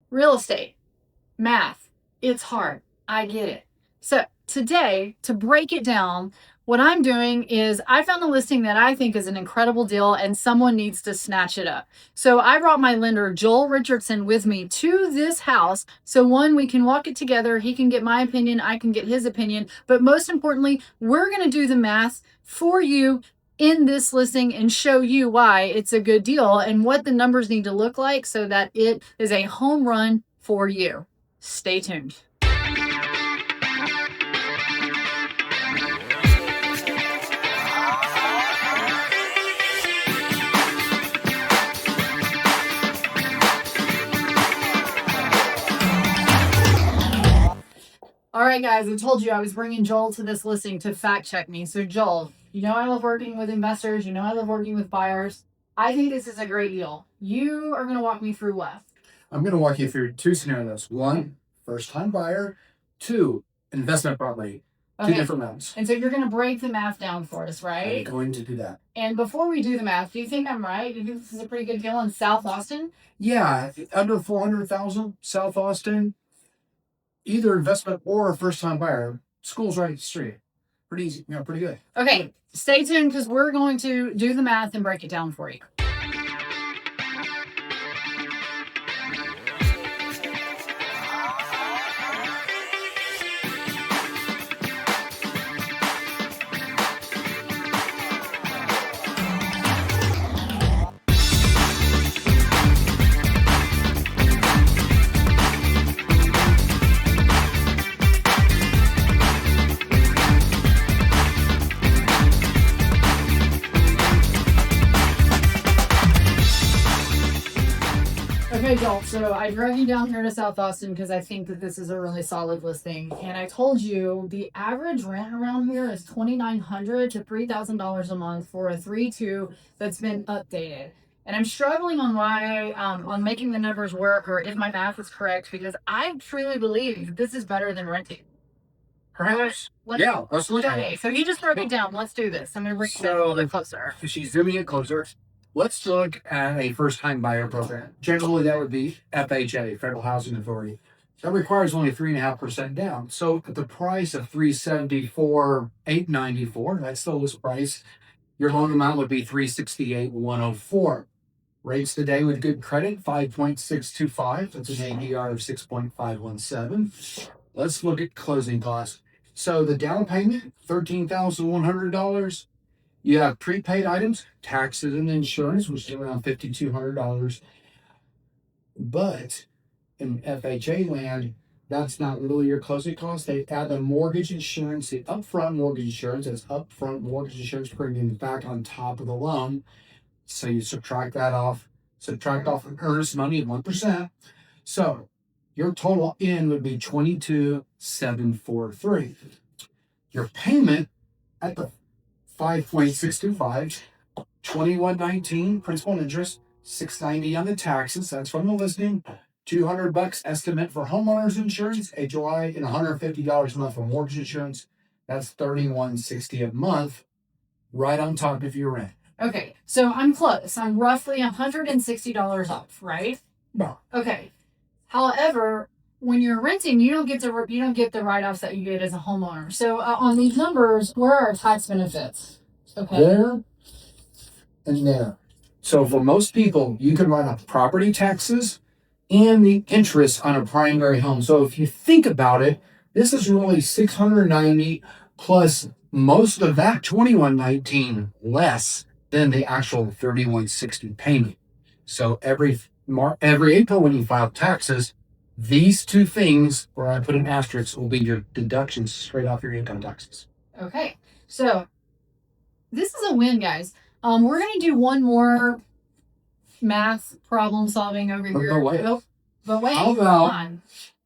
Real estate, math, it's hard. I get it. So today, to break it down, what I'm doing is I found a listing that I think is an incredible deal and someone needs to snatch it up. So I brought my lender, Joel Richardson, with me to this house. So one, we can walk it together. He can get my opinion. I can get his opinion. But most importantly, we're going to do the math for you in this listing and show you why it's a good deal and what the numbers need to look like so that it is a home run for you. Stay tuned. All right, guys, I told you I was bringing Joel to this listing to fact check me. So, Joel, you know I love working with investors. You know I love working with buyers. I think this is a great deal. You are going to walk me through what? I'm going to walk you through two scenarios. One, first-time buyer. Two, investment property. Two different rounds. And so you're going to break the math down for us, right? I'm going to do that. And before we do the math, do you think I'm right? Do you think this is a pretty good deal in South Austin? Yeah, under $400,000, South Austin. Either investment or a first-time buyer. School's right straight. Pretty easy, pretty good. Okay, stay tuned because we're going to do the math and break it down for you. Okay, Joel, so I drove you down here to South Austin because I think that this is a really solid listing. And I told you the average rent around here is $2,900 to $3,000 a month for a 3-2 that's been updated. And I'm struggling on why, on making the numbers work or if my math is correct because I truly believe this is better than renting. Perhaps. Let's look at it. So you just broke it down. Let's do this. I'm going to bring it down a little bit closer. She's zooming it closer. Let's look at a first-time buyer program. Generally, that would be FHA, Federal Housing Authority. That requires only 3.5% down. So at the price of $374,894, that's the list price, your loan amount would be $368,104. Rates today with good credit, 5.625. That's an ADR of 6.517. Let's look at closing costs. So the down payment, $13,100. You have prepaid items, taxes, and insurance, which is around $5,200. But in FHA land, that's not really your closing cost. They add the mortgage insurance, the upfront mortgage insurance, as upfront mortgage insurance premium back on top of the loan. So you subtract off the earnest money at 1%. So your total in would be $22,743. Your payment at the 5.625, $2,119 principal and interest, $690 on the taxes. That's from the listing. $200 estimate for homeowners insurance, HOI, and $150 a month for mortgage insurance. That's $3,160 a month, right on top if you rent. Okay, so I'm close. I'm roughly $160 off, right? No. Okay. However, when you're renting, you don't get the write-offs that you get as a homeowner. So on these numbers, where are tax benefits? Okay. There and there. So for most people, you can write off property taxes and the interest on a primary home. So if you think about it, this is really $690 plus most of that $2,119 less than the actual $3,160 payment. So every April when you file taxes, these two things, where I put an asterisk, will be your deductions straight off your income taxes. Okay, so this is a win, guys. We're going to do one more math problem solving over here. But wait, how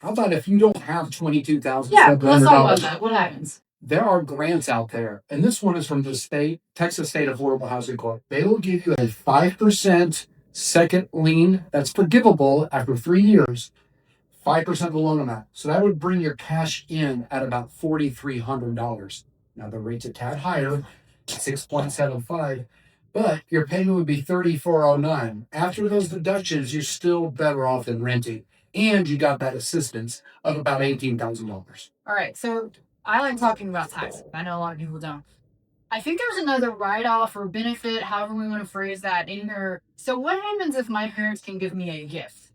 about if you don't have $22,000? Yeah, let's talk about that. What happens? There are grants out there, and this one is from the Texas State Affordable Housing Corp. They will give you a 5% second lien that's forgivable after 3 years. 5% of the loan amount. So that would bring your cash in at about $4,300. Now the rate's a tad higher, 6.75, but your payment would be $3,409. After those deductions, you're still better off than renting. and you got that assistance of about $18,000. All right. So I like talking about taxes. I know a lot of people don't. I think there's another write-off or benefit, however we want to phrase that, in there. So what happens if my parents can give me a gift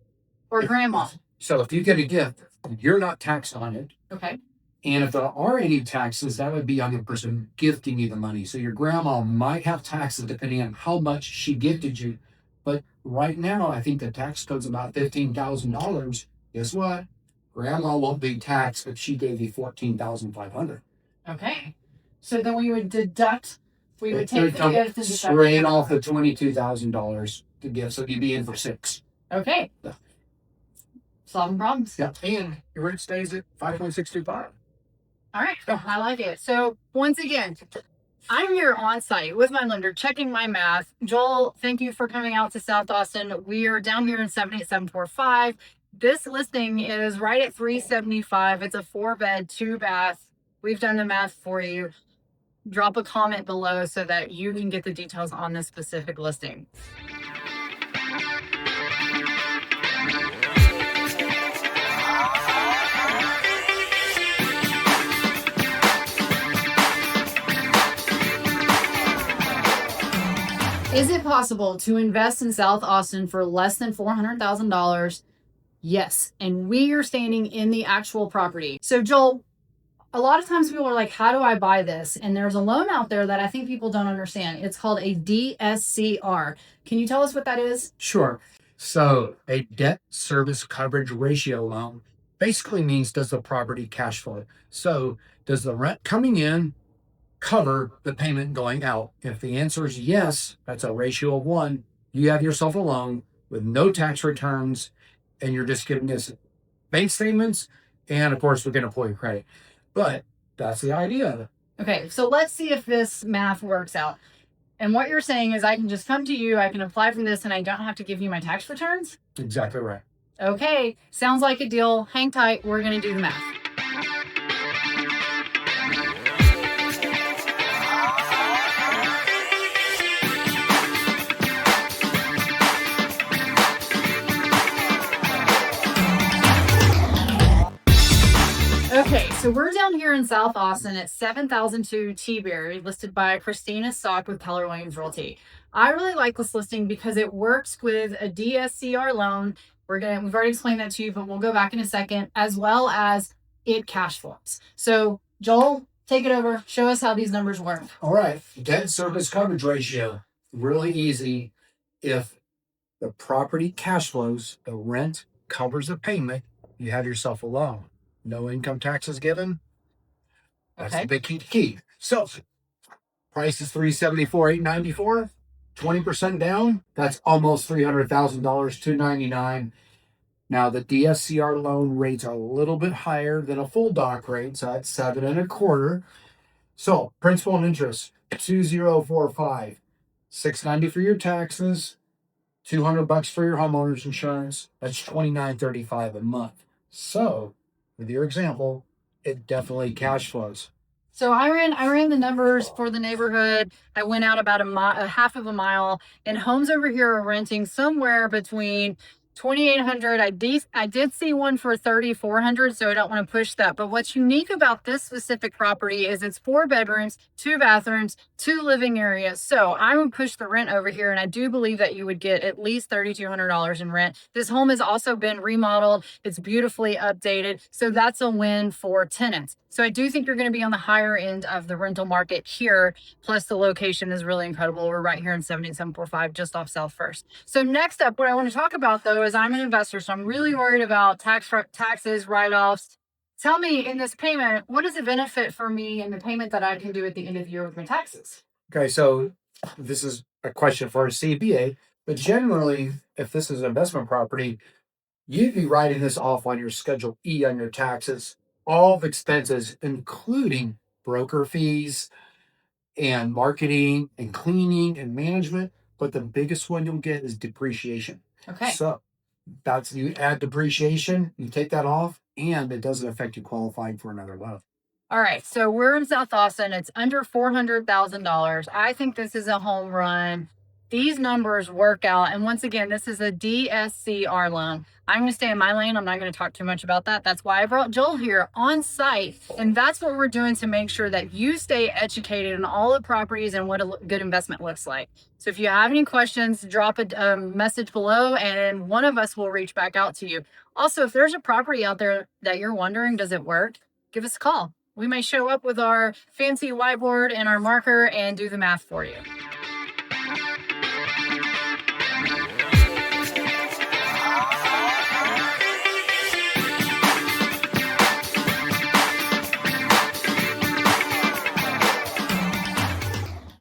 or grandma? So if you get a gift, you're not taxed on it. Okay. And if there are any taxes, that would be on the person gifting you the money. So your grandma might have taxes depending on how much she gifted you. But right now, I think the tax code's about $15,000. Guess what? Grandma won't be taxed if she gave you $14,500. Okay. So then we would deduct. We would take the come gift and straight off the $22,000 to gift. So you'd be in for $6,000. Okay. Yeah. Solving problems. Yeah. And your rent stays at 5.625. All right. I like it. So once again, I'm here on site with my lender checking my math. Joel, thank you for coming out to South Austin. We are down here in 78745. This listing is right at $375. It's a 4-bed, 2-bath. We've done the math for you. Drop a comment below so that you can get the details on this specific listing. Is it possible to invest in South Austin for less than $400,000? Yes. And we are standing in the actual property. So Joel, a lot of times people are like, how do I buy this? And there's a loan out there that I think people don't understand. It's called a DSCR. Can you tell us what that is? Sure. So a debt service coverage ratio loan basically means, does the property cash flow? So does the rent coming in cover the payment going out? If the answer is yes, that's a ratio of 1. You have yourself a loan with no tax returns, and you're just giving us bank statements, and of course, we're going to pull your credit. But that's the idea. Okay, so let's see if this math works out. And what you're saying is I can just come to you, I can apply for this, and I don't have to give you my tax returns? Exactly right. Okay, sounds like a deal. Hang tight, we're going to do the math. Okay, so we're down here in South Austin at 7002 T-Berry, listed by Christina Stock with Keller Williams Realty. I really like this listing because it works with a DSCR loan. We've already explained that to you, but we'll go back in a second, as well as it cash flows. So Joel, take it over. Show us how these numbers work. All right. Debt service coverage ratio. Really easy. If the property cash flows, the rent covers the payment, you have yourself a loan. No income taxes given. That's the big key. So price is $374,894. 20% down. That's almost $300,000. $299,000. Now the DSCR loan rates are a little bit higher than a full doc rate, so that's 7.25%. So principal and interest $2,045. $690 for your taxes. $200 for your homeowner's insurance. That's $29.35 a month. So with your example, it definitely cash flows. So I ran the numbers for the neighborhood. I went out about a half of a mile, and homes over here are renting somewhere between 2,800. I did see one for 3,400, so I don't want to push that. But what's unique about this specific property is it's 4 bedrooms, 2 bathrooms, 2 living areas. So I would push the rent over here, and I do believe that you would get at least $3,200 in rent. This home has also been remodeled. It's beautifully updated. So that's a win for tenants. So I do think you're going to be on the higher end of the rental market here. Plus the location is really incredible. We're right here in 78745, just off South First. So next up, what I want to talk about though is I'm an investor. So I'm really worried about taxes, write-offs. Tell me, in this payment, what is the benefit for me in the payment that I can do at the end of the year with my taxes? Okay, so this is a question for a CPA, but generally, if this is an investment property, you'd be writing this off on your Schedule E on your taxes, all of expenses, including broker fees and marketing and cleaning and management. But the biggest one you'll get is depreciation. Okay. So that's, you add depreciation, you take that off, and it doesn't affect you qualifying for another loan. All right, so we're in South Austin. It's under $400,000. I think this is a home run. these numbers work out. And once again, this is a DSCR loan. I'm going to stay in my lane. I'm not going to talk too much about that. That's why I brought Joel here on site. And that's what we're doing to make sure that you stay educated on all the properties and what a good investment looks like. So if you have any questions, drop a message below and one of us will reach back out to you. Also, if there's a property out there that you're wondering, does it work? Give us a call. We may show up with our fancy whiteboard and our marker and do the math for you.